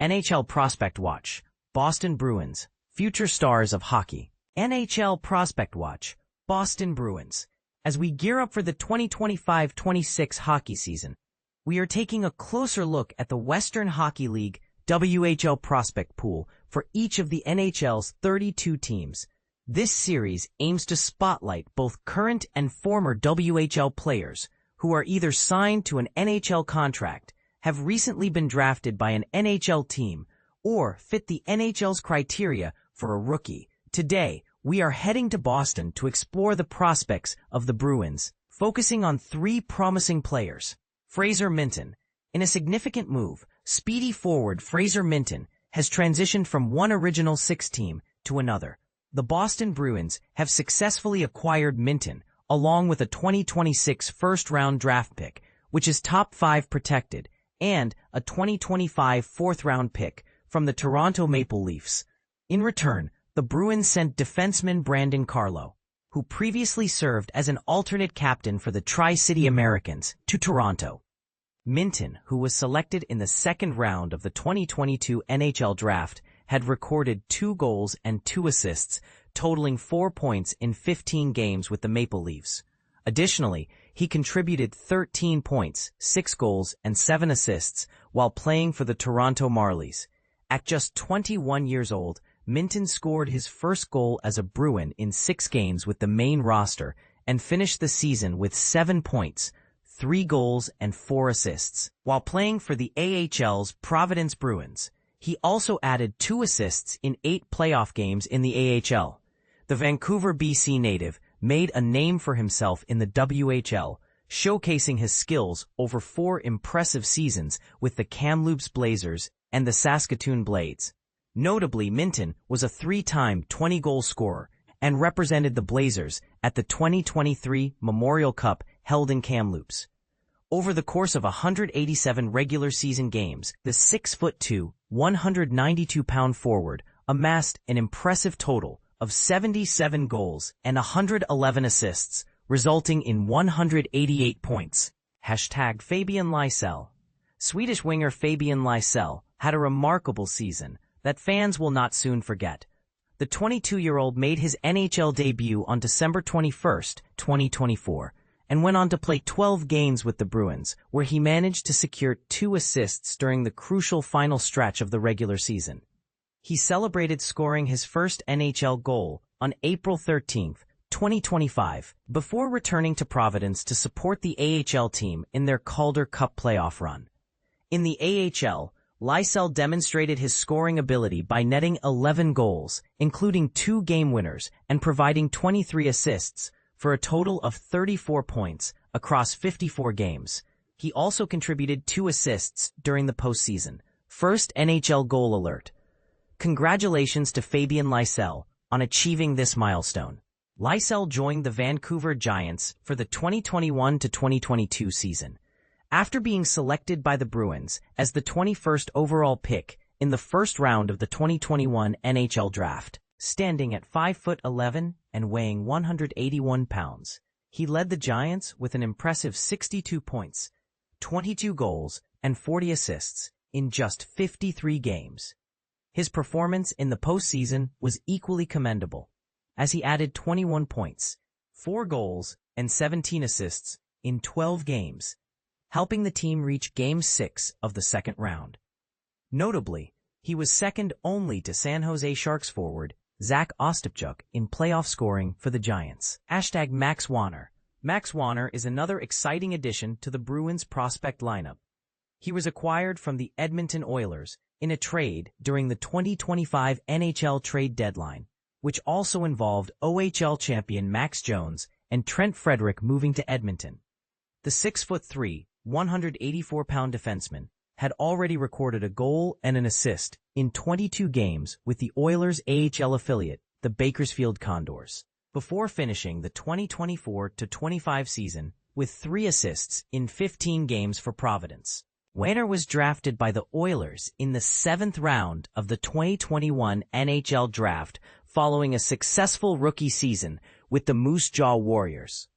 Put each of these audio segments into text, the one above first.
NHL Prospect Watch, Boston Bruins, future stars of hockey. NHL Prospect Watch, Boston Bruins. As we gear up for the 2025-26 hockey season, we are taking a closer look at the Western Hockey League WHL prospect pool for each of the NHL's 32 teams. This series aims to spotlight both current and former WHL players who are either signed to an NHL contract, have recently been drafted by an NHL team, or fit the NHL's criteria for a rookie. Today, we are heading to Boston to explore the prospects of the Bruins, focusing on three promising players. Fraser Minten. In a significant move, speedy forward Fraser Minten has transitioned from one Original Six team to another. The Boston Bruins have successfully acquired Minten, along with a 2026 first-round draft pick, which is top 5 protected, and a 2025 fourth-round pick from the Toronto Maple Leafs. In return, the Bruins sent defenseman Brandon Carlo, who previously served as an alternate captain for the Tri-City Americans, to Toronto. Minten, who was selected in the second round of the 2022 NHL Draft, had recorded 2 goals and 2 assists, totaling 4 points in 15 games with the Maple Leafs. Additionally, he contributed 13 points, 6 goals, and 7 assists while playing for the Toronto Marlies. At just 21 years old, Minten scored his first goal as a Bruin in 6 games with the main roster and finished the season with 7 points, 3 goals, and 4 assists. While playing for the AHL's Providence Bruins, he also added 2 assists in 8 playoff games in the AHL. The Vancouver, BC native made a name for himself in the WHL, showcasing his skills over 4 impressive seasons with the Kamloops Blazers and the Saskatoon Blades. Notably, Minten was a 3-time 20-goal scorer and represented the Blazers at the 2023 Memorial Cup held in Kamloops. Over the course of 187 regular season games, the 6'2", 192-pound forward amassed an impressive total of 77 goals and 111 assists, resulting in 188 points. #Fabian Lysell. Swedish winger Fabian Lysell had a remarkable season that fans will not soon forget. The 22-year-old made his NHL debut on December 21, 2024, and went on to play 12 games with the Bruins, where he managed to secure 2 assists during the crucial final stretch of the regular season. He celebrated scoring his first NHL goal on April 13, 2025, before returning to Providence to support the AHL team in their Calder Cup playoff run. In the AHL, Lysell demonstrated his scoring ability by netting 11 goals, including 2 game winners, and providing 23 assists, for a total of 34 points across 54 games. He also contributed 2 assists during the postseason. First NHL goal alert. Congratulations to Fabian Lysell on achieving this milestone. Lysell joined the Vancouver Giants for the 2021-2022 season, after being selected by the Bruins as the 21st overall pick in the first round of the 2021 NHL Draft. Standing at 5'11" and weighing 181 pounds, he led the Giants with an impressive 62 points, 22 goals, and 40 assists in just 53 games. His performance in the postseason was equally commendable, as he added 21 points, 4 goals, and 17 assists in 12 games, helping the team reach Game 6 of the second round. Notably, he was second only to San Jose Sharks forward Zach Ostapchuk in playoff scoring for the Giants. #Max Wanner. Max Wanner is another exciting addition to the Bruins prospect lineup. He was acquired from the Edmonton Oilers in a trade during the 2025 NHL trade deadline, which also involved OHL champion Max Jones and Trent Frederick moving to Edmonton. The 6'3", 184-pound defenseman had already recorded a goal and an assist in 22 games with the Oilers' AHL affiliate, the Bakersfield Condors, before finishing the 2024-25 season with 3 assists in 15 games for Providence. Wanner was drafted by the Oilers in the 7th round of the 2021 NHL Draft following a successful rookie season with the Moose Jaw Warriors.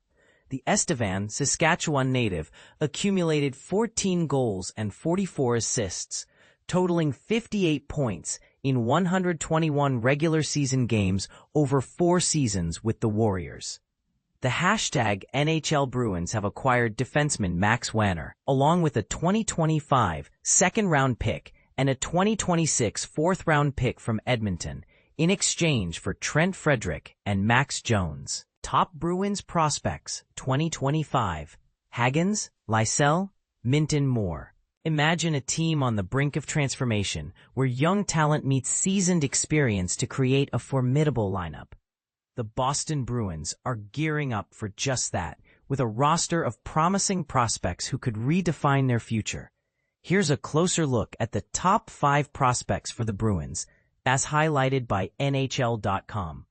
The Estevan, Saskatchewan native accumulated 14 goals and 44 assists, totaling 58 points in 121 regular season games over 4 seasons with the Warriors. The hashtag NHL Bruins have acquired defenseman Max Wanner, along with a 2025 second-round pick and a 2026 fourth-round pick from Edmonton, in exchange for Trent Frederick and Max Jones. Top Bruins prospects 2025: Hagens, Lysell, Minten, more. Imagine a team on the brink of transformation where young talent meets seasoned experience to create a formidable lineup. The Boston Bruins are gearing up for just that, with a roster of promising prospects who could redefine their future. Here's a closer look at the top 5 prospects for the Bruins, as highlighted by NHL.com.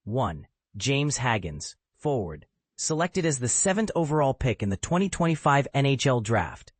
1. James Hagens, forward, selected as the 7th overall pick in the 2025 NHL Draft.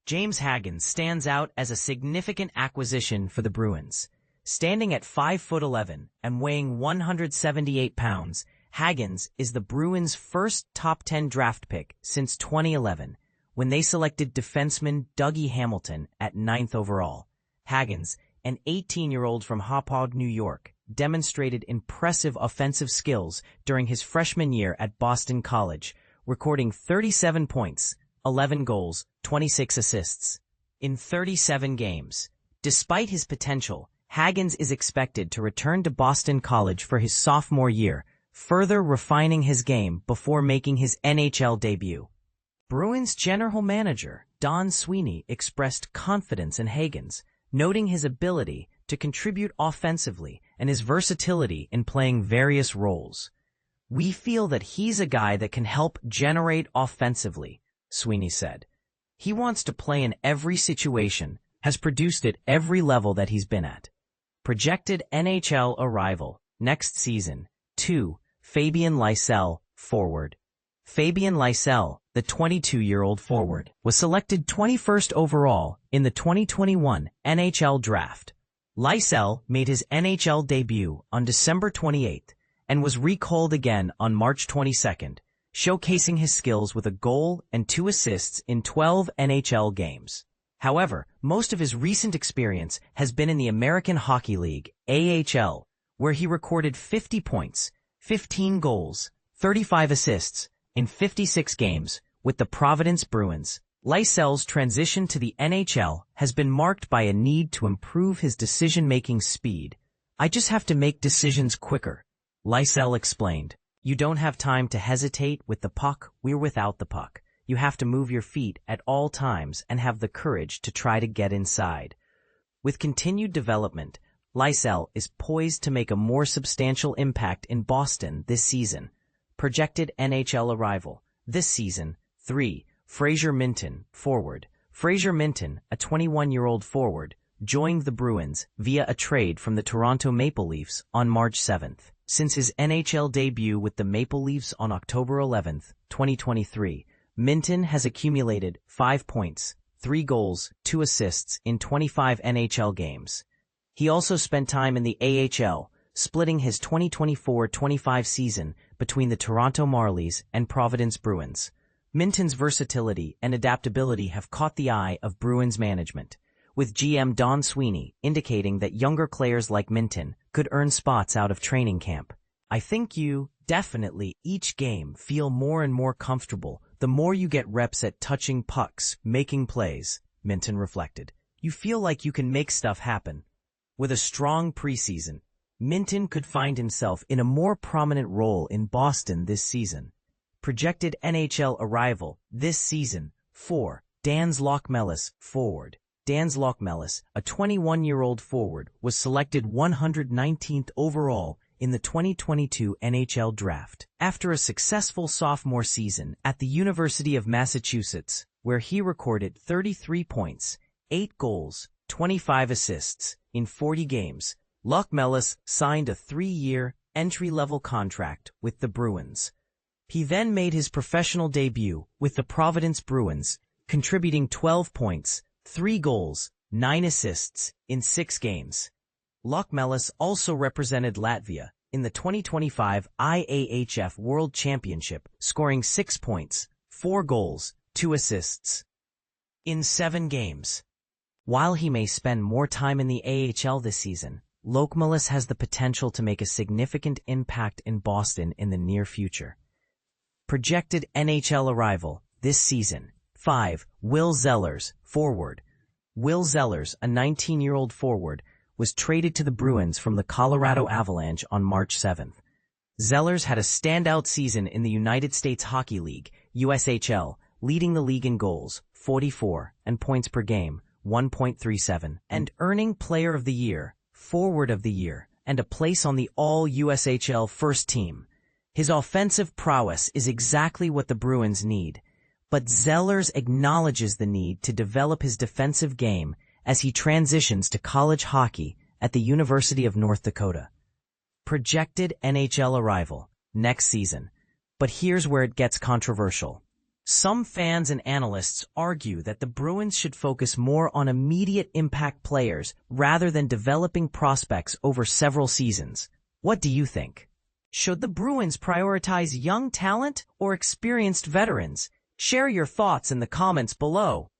James Hagens stands out as a significant acquisition for the Bruins. Standing at 5'11" and weighing 178 pounds, Hagens is the Bruins' first top 10 draft pick since 2011, when they selected defenseman Dougie Hamilton at 9th overall. Hagens, an 18-year-old from Hauppauge, New York, demonstrated impressive offensive skills during his freshman year at Boston College, recording 37 points, 11 goals, 26 assists in 37 games. Despite his potential, Hagens is expected to return to Boston College for his sophomore year, further refining his game before making his NHL debut. Bruins general manager Don Sweeney expressed confidence in Hagens, noting his ability to contribute offensively and his versatility in playing various roles. "We feel that he's a guy that can help generate offensively," Sweeney said. "He wants to play in every situation, has produced at every level that he's been at." Projected NHL arrival next season. 2. Fabian Lysell, forward. Fabian Lysell, the 22-year-old forward, was selected 21st overall in the 2021 NHL Draft. Lysell made his NHL debut on December 28th and was recalled again on March 22nd, showcasing his skills with a goal and 2 assists in 12 NHL games. However, most of his recent experience has been in the American Hockey League, AHL, where he recorded 50 points, 15 goals, 35 assists in 56 games with the Providence Bruins. Lysell's transition to the NHL has been marked by a need to improve his decision-making speed. "I just have to make decisions quicker," Lysell explained. "You don't have time to hesitate with the puck. We're without the puck. You have to move your feet at all times and have the courage to try to get inside." With continued development, Lysell is poised to make a more substantial impact in Boston this season. Projected NHL arrival this season. 3. Fraser Minten, forward. Fraser Minten, a 21-year-old forward, joined the Bruins via a trade from the Toronto Maple Leafs on March 7th. Since his NHL debut with the Maple Leafs on October 11th, 2023, Minten has accumulated 5 points, 3 goals, 2 assists in 25 NHL games. He also spent time in the AHL, splitting his 2024-25 season between the Toronto Marlies and Providence Bruins. Minten's versatility and adaptability have caught the eye of Bruins management, with GM Don Sweeney indicating that younger players like Minten could earn spots out of training camp. "I think you definitely each game feel more and more comfortable the more you get reps at touching pucks, making plays," Minten reflected. "You feel like you can make stuff happen." With a strong preseason, Minten could find himself in a more prominent role in Boston this season. Projected NHL arrival this season. 4. Dans Lockmelis, forward. Dans Lockmelis, a 21-year-old forward, was selected 119th overall in the 2022 NHL Draft. After a successful sophomore season at the University of Massachusetts, where he recorded 33 points, 8 goals, 25 assists in 40 games, Lockmelis signed a 3-year, entry-level contract with the Bruins. He then made his professional debut with the Providence Bruins, contributing 12 points, 3 goals, 9 assists in 6 games. Lockmelis also represented Latvia in the 2025 IAHF World Championship, scoring 6 points, 4 goals, 2 assists in 7 games. While he may spend more time in the AHL this season, Lokmalis has the potential to make a significant impact in Boston in the near future. Projected NHL arrival this season. 5. Will Zellers, forward. Will Zellers, a 19-year-old forward, was traded to the Bruins from the Colorado Avalanche on March 7th. Zellers had a standout season in the United States Hockey League, USHL, leading the league in goals, 44, and points per game, 1.37, and earning Player of the Year, Forward of the Year, and a place on the All-USHL first team. His offensive prowess is exactly what the Bruins need, but Zellers acknowledges the need to develop his defensive game as he transitions to college hockey at the University of North Dakota. Projected NHL arrival next season. But here's where it gets controversial. Some fans and analysts argue that the Bruins should focus more on immediate impact players rather than developing prospects over several seasons. What do you think? Should the Bruins prioritize young talent or experienced veterans? Share your thoughts in the comments below.